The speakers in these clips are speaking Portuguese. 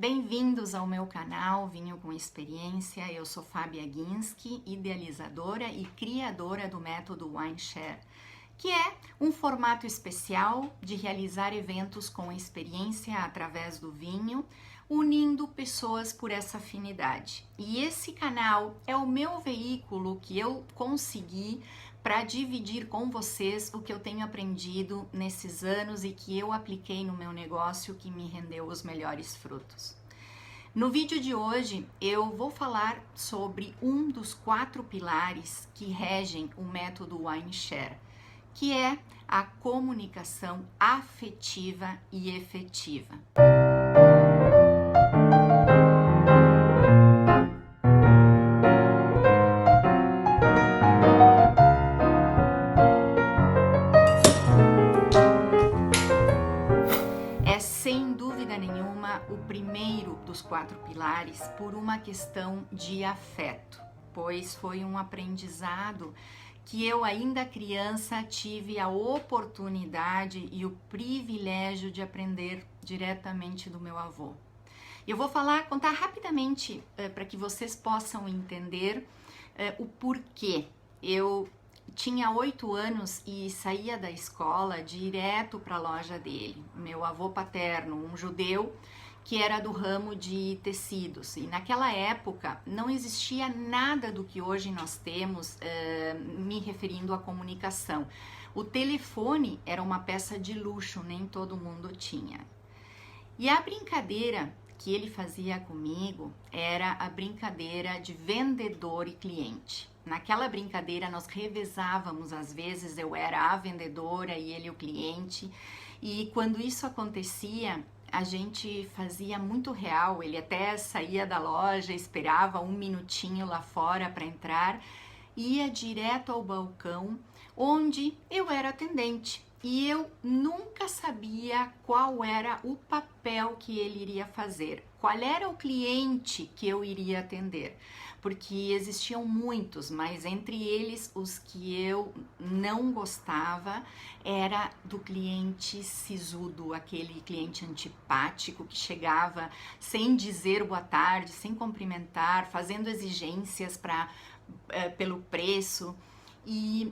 Bem-vindos ao meu canal Vinho com Experiência. Eu sou Fábia Ginsky, idealizadora e criadora do método WineShare, que é um formato especial de realizar eventos com experiência através do vinho, unindo pessoas por essa afinidade. E esse canal é o meu veículo que eu consegui para dividir com vocês o que eu tenho aprendido nesses anos e que eu apliquei no meu negócio, que me rendeu os melhores frutos. No vídeo de hoje eu vou falar sobre um dos 4 pilares que regem o método WineShare, que é a comunicação afetiva e efetiva. Sem dúvida nenhuma, o primeiro dos 4 pilares por uma questão de afeto, pois foi um aprendizado que eu, ainda criança, tive a oportunidade e o privilégio de aprender diretamente do meu avô. Eu vou contar rapidamente para que vocês possam entender o porquê. Eu tinha 8 anos e saía da escola direto para a loja dele. Meu avô paterno, um judeu que era do ramo de tecidos. E naquela época não existia nada do que hoje nós temos, me referindo à comunicação. O telefone era uma peça de luxo, nem todo mundo tinha. E a brincadeira que ele fazia comigo era a brincadeira de vendedor e cliente. Naquela brincadeira nós revezávamos, às vezes eu era a vendedora e ele o cliente, e quando isso acontecia, a gente fazia muito real. Ele até saía da loja, esperava um minutinho lá fora para entrar, ia direto ao balcão onde eu era atendente. E eu nunca sabia qual era o papel que ele iria fazer, qual era o cliente que eu iria atender, porque existiam muitos, mas entre eles os que eu não gostava era do cliente sisudo, aquele cliente antipático que chegava sem dizer boa tarde, sem cumprimentar, fazendo exigências pelo preço. E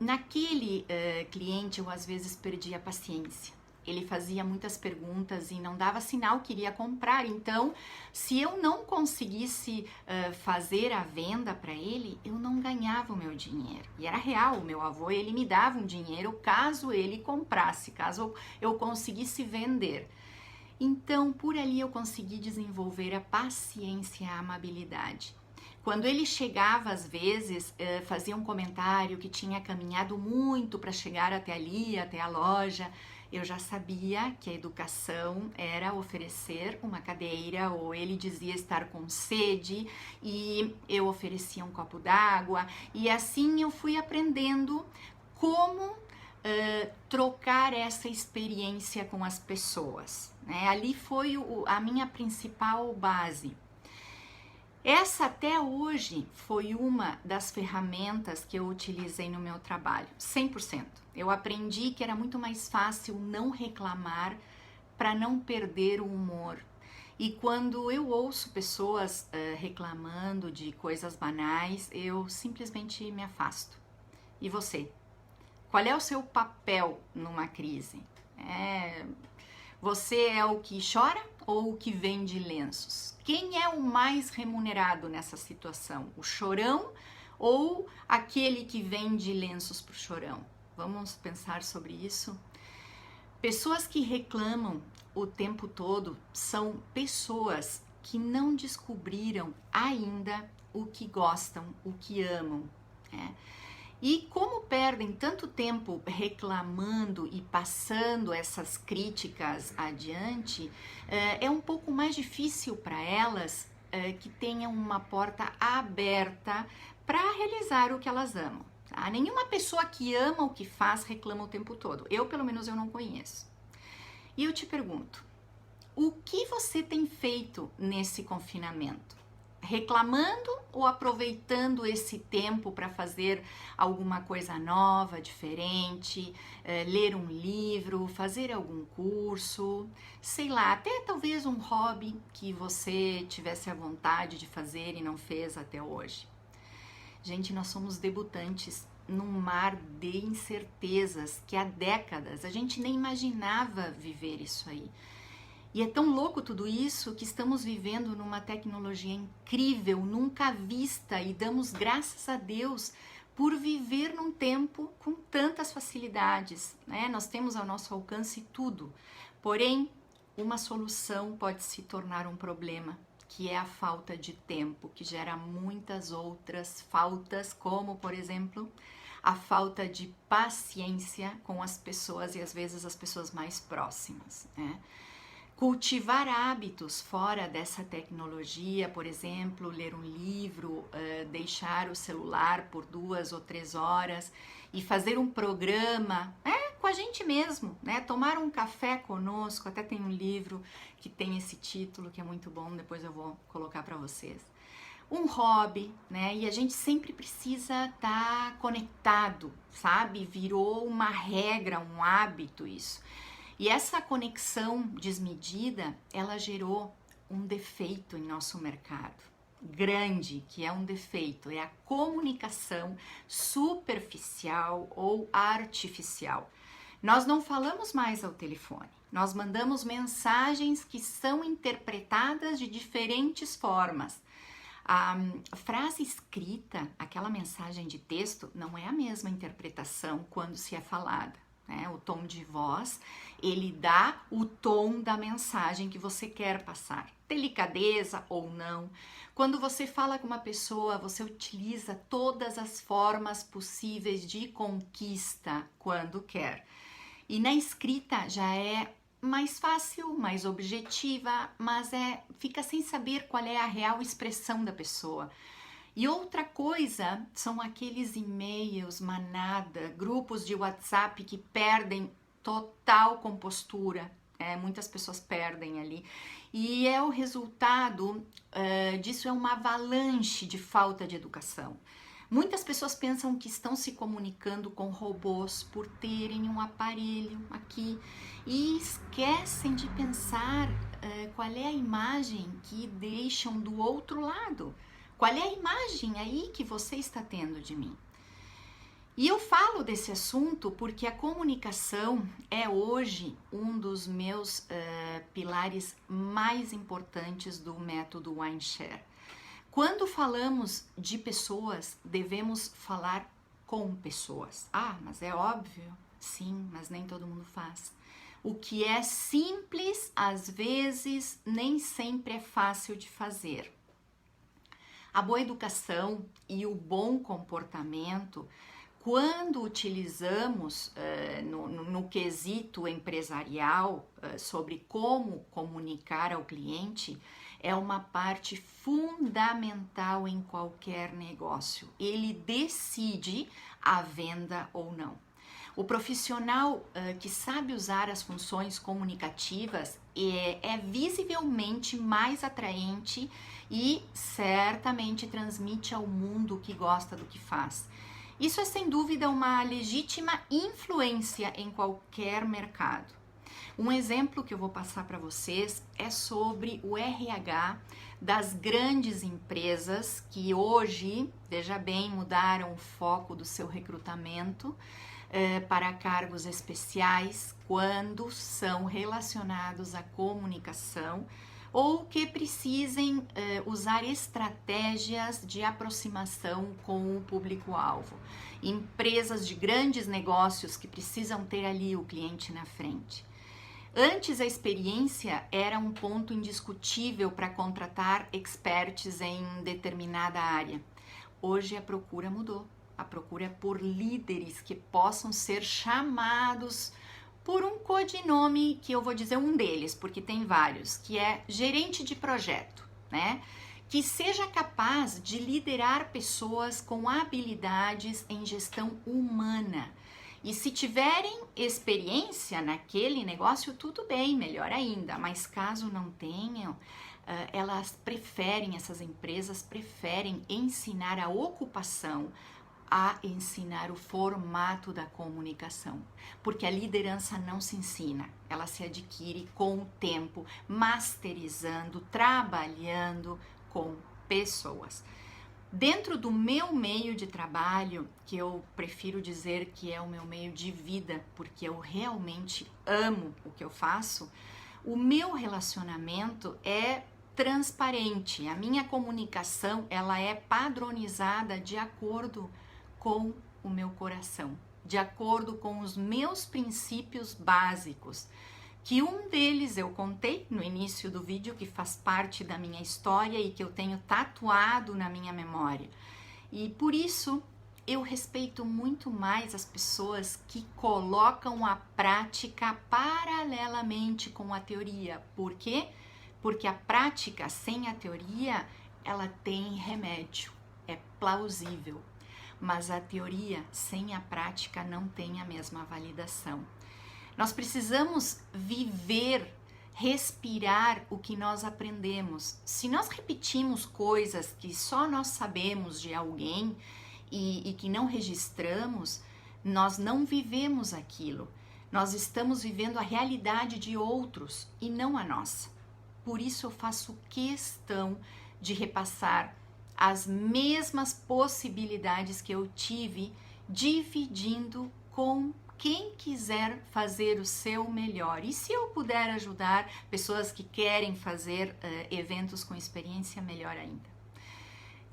naquele cliente eu às vezes perdia a paciência. Ele fazia muitas perguntas e não dava sinal que iria comprar. Então, se eu não conseguisse fazer a venda para ele, eu não ganhava o meu dinheiro. E era real, o meu avô, ele me dava um dinheiro caso ele comprasse, caso eu conseguisse vender. Então, por ali eu consegui desenvolver a paciência e a amabilidade. Quando ele chegava, às vezes, fazia um comentário que tinha caminhado muito para chegar até ali, até a loja, eu já sabia que a educação era oferecer uma cadeira, ou ele dizia estar com sede e eu oferecia um copo d'água, e assim eu fui aprendendo como trocar essa experiência com as pessoas, né? Ali foi a minha principal base. Essa até hoje foi uma das ferramentas que eu utilizei no meu trabalho, 100%. Eu aprendi que era muito mais fácil não reclamar para não perder o humor. E quando eu ouço pessoas reclamando de coisas banais, eu simplesmente me afasto. E você? Qual é o seu papel numa crise? Você é o que chora ou o que vende lenços? Quem é o mais remunerado nessa situação? O chorão ou aquele que vende lenços para o chorão? Vamos pensar sobre isso? Pessoas que reclamam o tempo todo são pessoas que não descobriram ainda o que gostam, o que amam, né? E como perdem tanto tempo reclamando e passando essas críticas adiante, é um pouco mais difícil para elas que tenham uma porta aberta para realizar o que elas amam. Tá? Nenhuma pessoa que ama o que faz reclama o tempo todo. Eu, pelo menos, eu não conheço. E eu te pergunto, o que você tem feito nesse confinamento? reclamando ou aproveitando esse tempo para fazer alguma coisa nova, diferente, ler um livro, fazer algum curso, sei lá, até talvez um hobby que você tivesse a vontade de fazer e não fez até hoje. Gente, nós somos debutantes num mar de incertezas que há décadas a gente nem imaginava viver isso aí. E é tão louco tudo isso que estamos vivendo numa tecnologia incrível, nunca vista, e damos graças a Deus por viver num tempo com tantas facilidades, né? Nós temos ao nosso alcance tudo, porém, uma solução pode se tornar um problema, que é a falta de tempo, que gera muitas outras faltas, como, por exemplo, a falta de paciência com as pessoas e às vezes as pessoas mais próximas, né? Cultivar hábitos fora dessa tecnologia, por exemplo, ler um livro, deixar o celular por 2 ou 3 horas e fazer um programa com a gente mesmo, né? Tomar um café conosco, até tem um livro que tem esse título que é muito bom, depois eu vou colocar para vocês. Um hobby, né? E a gente sempre precisa estar conectado, sabe? Virou uma regra, um hábito isso. E essa conexão desmedida, ela gerou um defeito em nosso mercado, grande, que é um defeito, é a comunicação superficial ou artificial. Nós não falamos mais ao telefone, nós mandamos mensagens que são interpretadas de diferentes formas. A frase escrita, aquela mensagem de texto, não é a mesma interpretação quando se é falada. O tom de voz, ele dá o tom da mensagem que você quer passar, delicadeza ou não. Quando você fala com uma pessoa, você utiliza todas as formas possíveis de conquista quando quer. E na escrita já é mais fácil, mais objetiva, mas fica sem saber qual é a real expressão da pessoa. E outra coisa são aqueles e-mails, manada, grupos de WhatsApp que perdem total compostura. Muitas pessoas perdem ali. E o resultado disso é uma avalanche de falta de educação. Muitas pessoas pensam que estão se comunicando com robôs por terem um aparelho aqui e esquecem de pensar qual é a imagem que deixam do outro lado. Qual é a imagem aí que você está tendo de mim? E eu falo desse assunto porque a comunicação é hoje um dos meus pilares mais importantes do método Weinshare. Quando falamos de pessoas, devemos falar com pessoas. Mas é óbvio? Sim, mas nem todo mundo faz. O que é simples, às vezes, nem sempre é fácil de fazer. A boa educação e o bom comportamento, quando utilizamos no quesito empresarial sobre como comunicar ao cliente, é uma parte fundamental em qualquer negócio. Ele decide a venda ou não. O profissional que sabe usar as funções comunicativas é visivelmente mais atraente e certamente transmite ao mundo que gosta do que faz. Isso é sem dúvida uma legítima influência em qualquer mercado. Um exemplo que eu vou passar para vocês é sobre o RH das grandes empresas que hoje, veja bem, mudaram o foco do seu recrutamento para cargos especiais quando são relacionados à comunicação ou que precisem usar estratégias de aproximação com o público-alvo. Empresas de grandes negócios que precisam ter ali o cliente na frente. Antes, a experiência era um ponto indiscutível para contratar experts em determinada área. Hoje a procura mudou. A procura é por líderes que possam ser chamados por um codinome, que eu vou dizer um deles, porque tem vários, que é gerente de projeto, né? Que seja capaz de liderar pessoas com habilidades em gestão humana E se tiverem experiência naquele negócio, tudo bem, melhor ainda. Mas caso não tenham, essas empresas preferem ensinar a ocupação a ensinar o formato da comunicação, porque a liderança não se ensina, ela se adquire com o tempo, masterizando, trabalhando com pessoas. Dentro do meu meio de trabalho, que eu prefiro dizer que é o meu meio de vida, porque eu realmente amo o que eu faço, o meu relacionamento é transparente, a minha comunicação ela é padronizada de acordo com o meu coração, de acordo com os meus princípios básicos, que um deles eu contei no início do vídeo, que faz parte da minha história e que eu tenho tatuado na minha memória. E por isso eu respeito muito mais as pessoas que colocam a prática paralelamente com a teoria. Por quê? Porque a prática sem a teoria, ela tem remédio, é plausível. Mas a teoria sem a prática não tem a mesma validação. Nós precisamos viver, respirar o que nós aprendemos. Se nós repetimos coisas que só nós sabemos de alguém e que não registramos, nós não vivemos aquilo. Nós estamos vivendo a realidade de outros e não a nossa. Por isso eu faço questão de repassar as mesmas possibilidades que eu tive, dividindo com quem quiser fazer o seu melhor. E se eu puder ajudar pessoas que querem fazer eventos com experiência, melhor ainda.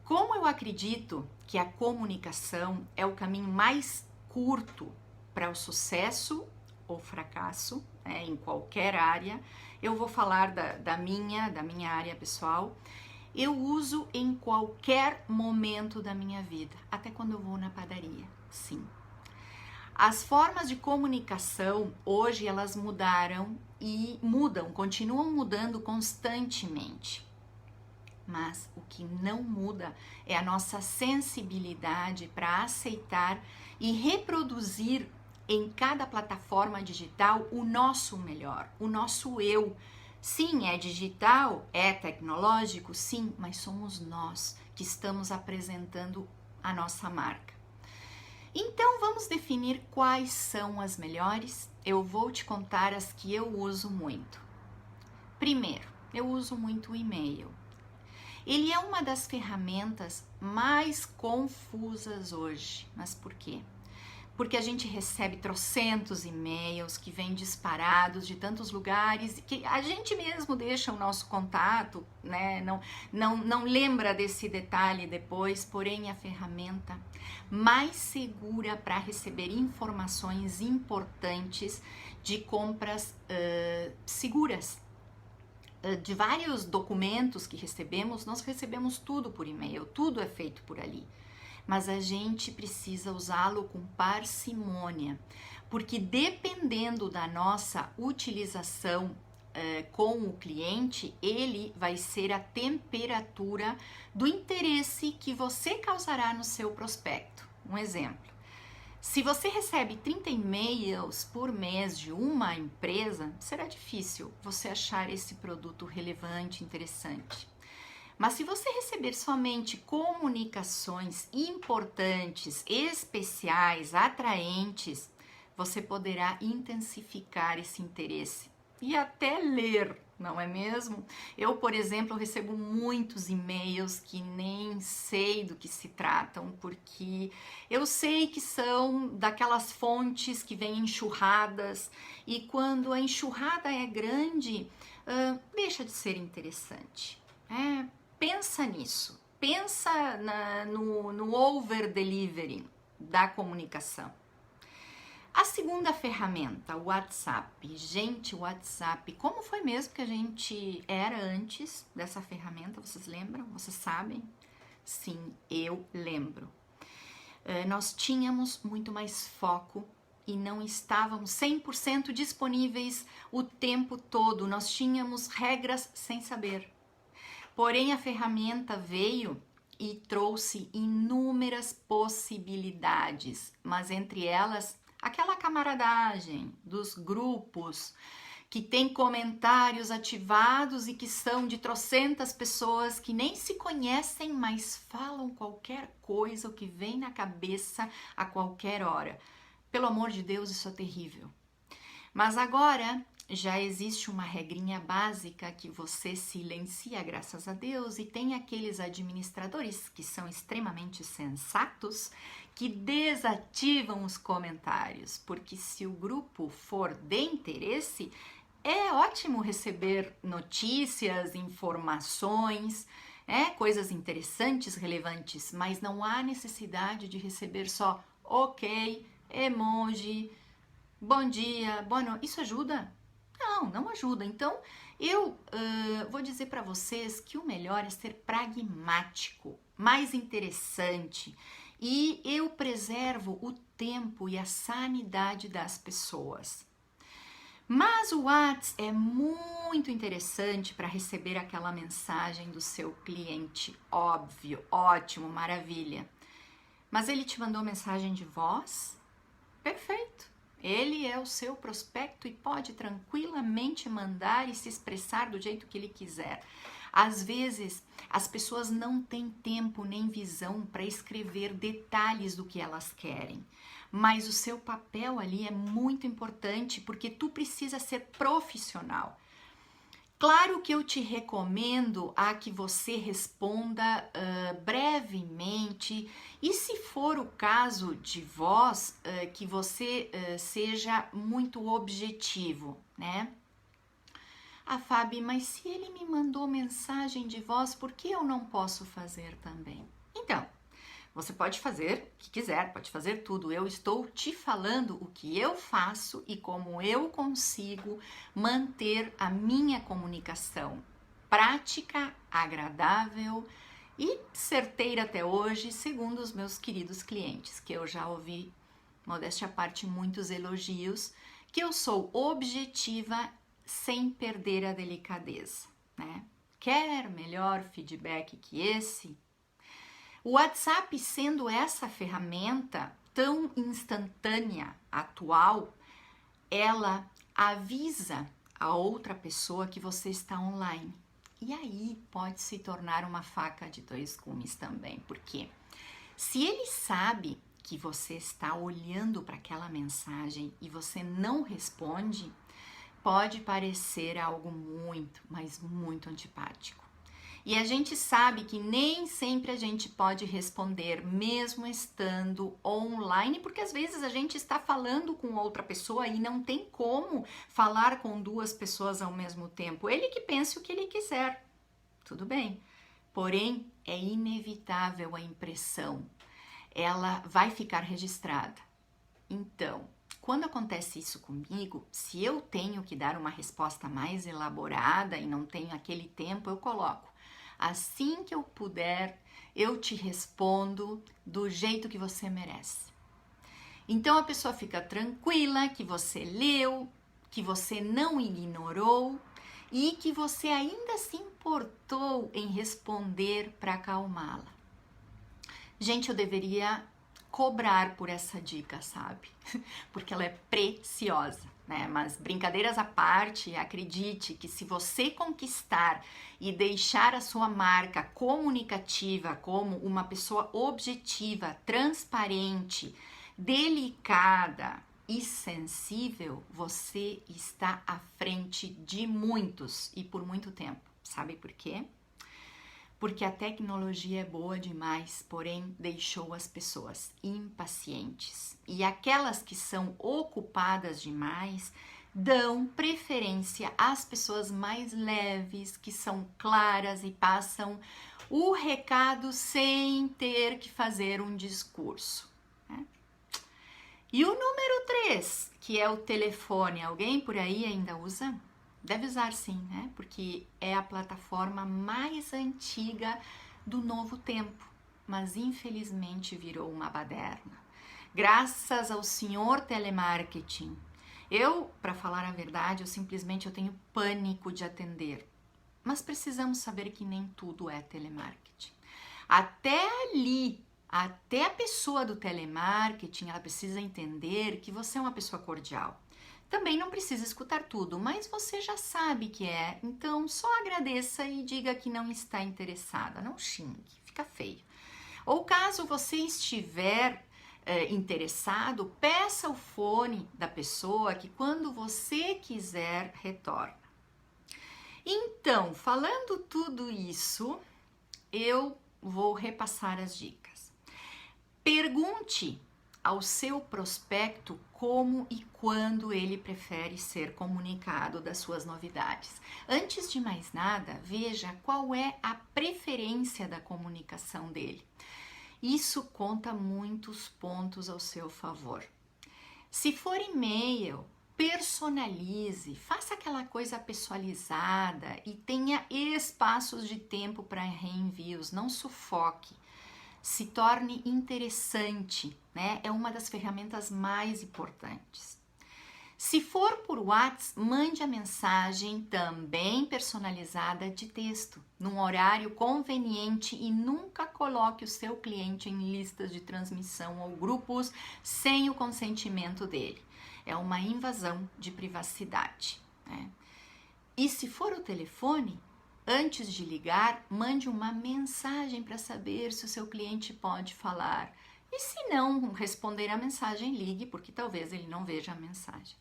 Como eu acredito que a comunicação é o caminho mais curto para o sucesso ou fracasso, em qualquer área, eu vou falar da minha área pessoal. Eu uso em qualquer momento da minha vida, até quando eu vou na padaria, sim. As formas de comunicação, hoje elas mudaram e continuam mudando constantemente. Mas o que não muda é a nossa sensibilidade para aceitar e reproduzir em cada plataforma digital o nosso melhor, o nosso eu. Sim, é digital, é tecnológico, sim, mas somos nós que estamos apresentando a nossa marca. Então, vamos definir quais são as melhores? Eu vou te contar as que eu uso muito. Primeiro, eu uso muito o e-mail. Ele é uma das ferramentas mais confusas hoje. Mas por quê? Porque a gente recebe trocentos e-mails que vêm disparados de tantos lugares, que a gente mesmo deixa o nosso contato, né? Não lembra desse detalhe depois, porém a ferramenta mais segura para receber informações importantes de compras seguras. De vários documentos que recebemos, nós recebemos tudo por e-mail, tudo é feito por ali. Mas a gente precisa usá-lo com parcimônia, porque dependendo da nossa utilização com o cliente, ele vai ser a temperatura do interesse que você causará no seu prospecto. Um exemplo, se você recebe 30 e-mails por mês de uma empresa, será difícil você achar esse produto relevante, interessante. Mas se você receber somente comunicações importantes, especiais, atraentes, você poderá intensificar esse interesse e até ler, não é mesmo? Eu, por exemplo, recebo muitos e-mails que nem sei do que se tratam, porque eu sei que são daquelas fontes que vêm enxurradas e quando a enxurrada é grande, deixa de ser interessante. Pensa nisso, pensa no over-delivery da comunicação. A segunda ferramenta, o WhatsApp. Gente, o WhatsApp, como foi mesmo que a gente era antes dessa ferramenta? Vocês lembram? Vocês sabem? Sim, eu lembro. Nós tínhamos muito mais foco e não estávamos 100% disponíveis o tempo todo. Nós tínhamos regras sem saber. Porém, a ferramenta veio e trouxe inúmeras possibilidades, mas entre elas, aquela camaradagem dos grupos que tem comentários ativados e que são de trocentas pessoas que nem se conhecem, mas falam qualquer coisa, o que vem na cabeça a qualquer hora. Pelo amor de Deus, isso é terrível. Mas agora já existe uma regrinha básica que você silencia, graças a Deus, e tem aqueles administradores que são extremamente sensatos que desativam os comentários, porque se o grupo for de interesse, é ótimo receber notícias, informações, coisas interessantes, relevantes, mas não há necessidade de receber só ok, emoji, bom dia, boa noite. Isso ajuda? Não ajuda. Então, eu vou dizer para vocês que o melhor é ser pragmático, mais interessante, e eu preservo o tempo e a sanidade das pessoas. Mas o WhatsApp é muito interessante para receber aquela mensagem do seu cliente, óbvio, ótimo, maravilha. Mas ele te mandou mensagem de voz? Perfeito. Ele é o seu prospecto e pode tranquilamente mandar e se expressar do jeito que ele quiser. Às vezes, as pessoas não têm tempo nem visão para escrever detalhes do que elas querem. Mas o seu papel ali é muito importante porque tu precisa ser profissional. Claro que eu te recomendo a que você responda brevemente e, se for o caso de voz, que você seja muito objetivo, né? Ah, Fábio, mas se ele me mandou mensagem de voz, por que eu não posso fazer também? Então, você pode fazer o que quiser, pode fazer tudo. Eu estou te falando o que eu faço e como eu consigo manter a minha comunicação prática, agradável e certeira até hoje, segundo os meus queridos clientes, que eu já ouvi, modéstia à parte, muitos elogios, que eu sou objetiva sem perder a delicadeza, né? Quer melhor feedback que esse? O WhatsApp, sendo essa ferramenta tão instantânea, atual, ela avisa a outra pessoa que você está online. E aí pode se tornar uma faca de dois gumes também, porque se ele sabe que você está olhando para aquela mensagem e você não responde, pode parecer algo muito, mas muito antipático. E a gente sabe que nem sempre a gente pode responder, mesmo estando online, porque às vezes a gente está falando com outra pessoa e não tem como falar com duas pessoas ao mesmo tempo. Ele que pense o que ele quiser, tudo bem. Porém, é inevitável a impressão, ela vai ficar registrada. Então, quando acontece isso comigo, se eu tenho que dar uma resposta mais elaborada e não tenho aquele tempo, eu coloco: assim que eu puder, eu te respondo do jeito que você merece. Então a pessoa fica tranquila que você leu, que você não ignorou e que você ainda se importou em responder para acalmá-la. Gente, eu deveria cobrar por essa dica, sabe? Porque ela é preciosa, né? Mas brincadeiras à parte, acredite que se você conquistar e deixar a sua marca comunicativa como uma pessoa objetiva, transparente, delicada e sensível, você está à frente de muitos e por muito tempo. Sabe por quê? Porque a tecnologia é boa demais, porém deixou as pessoas impacientes. E aquelas que são ocupadas demais dão preferência às pessoas mais leves, que são claras e passam o recado sem ter que fazer um discurso, né? E o número 3, que é o telefone, alguém por aí ainda usa? Deve usar sim, né? Porque é a plataforma mais antiga do novo tempo, mas infelizmente virou uma baderna. Graças ao senhor telemarketing. Eu, para falar a verdade, eu tenho pânico de atender. Mas precisamos saber que nem tudo é telemarketing. Até ali, Até a pessoa do telemarketing, ela precisa entender que você é uma pessoa cordial. Também não precisa escutar tudo, mas você já sabe que é, então só agradeça e diga que não está interessada, não xingue, fica feio. Ou caso você estiver interessado, peça o fone da pessoa que quando você quiser retorna. Então, falando tudo isso, eu vou repassar as dicas. Pergunte ao seu prospecto como e quando ele prefere ser comunicado das suas novidades. Antes de mais nada, veja qual é a preferência da comunicação dele. Isso conta muitos pontos ao seu favor. Se for e-mail, personalize, faça aquela coisa pessoalizada e tenha espaços de tempo para reenvios, não sufoque. Se torne interessante, né? É uma das ferramentas mais importantes. Se for por WhatsApp, mande a mensagem também personalizada de texto, num horário conveniente e nunca coloque o seu cliente em listas de transmissão ou grupos sem o consentimento dele. É uma invasão de privacidade, né? E se for o telefone, antes de ligar, mande uma mensagem para saber se o seu cliente pode falar. E se não responder a mensagem, ligue, porque talvez ele não veja a mensagem.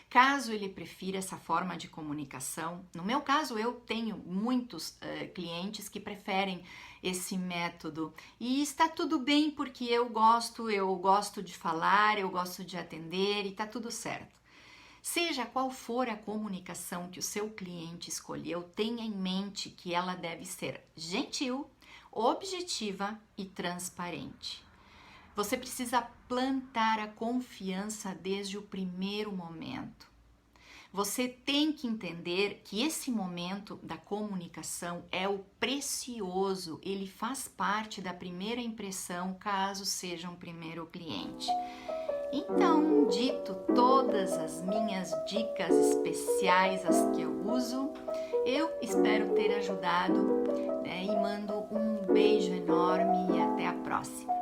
Caso ele prefira essa forma de comunicação, no meu caso eu tenho muitos clientes que preferem esse método e está tudo bem porque eu gosto de falar, eu gosto de atender e está tudo certo. Seja qual for a comunicação que o seu cliente escolheu, tenha em mente que ela deve ser gentil, objetiva e transparente. Você precisa plantar a confiança desde o primeiro momento. Você tem que entender que esse momento da comunicação é o precioso, ele faz parte da primeira impressão, caso seja um primeiro cliente. Então, dito todas as minhas dicas especiais, as que eu uso, eu espero ter ajudado, né, e mando um beijo enorme e até a próxima.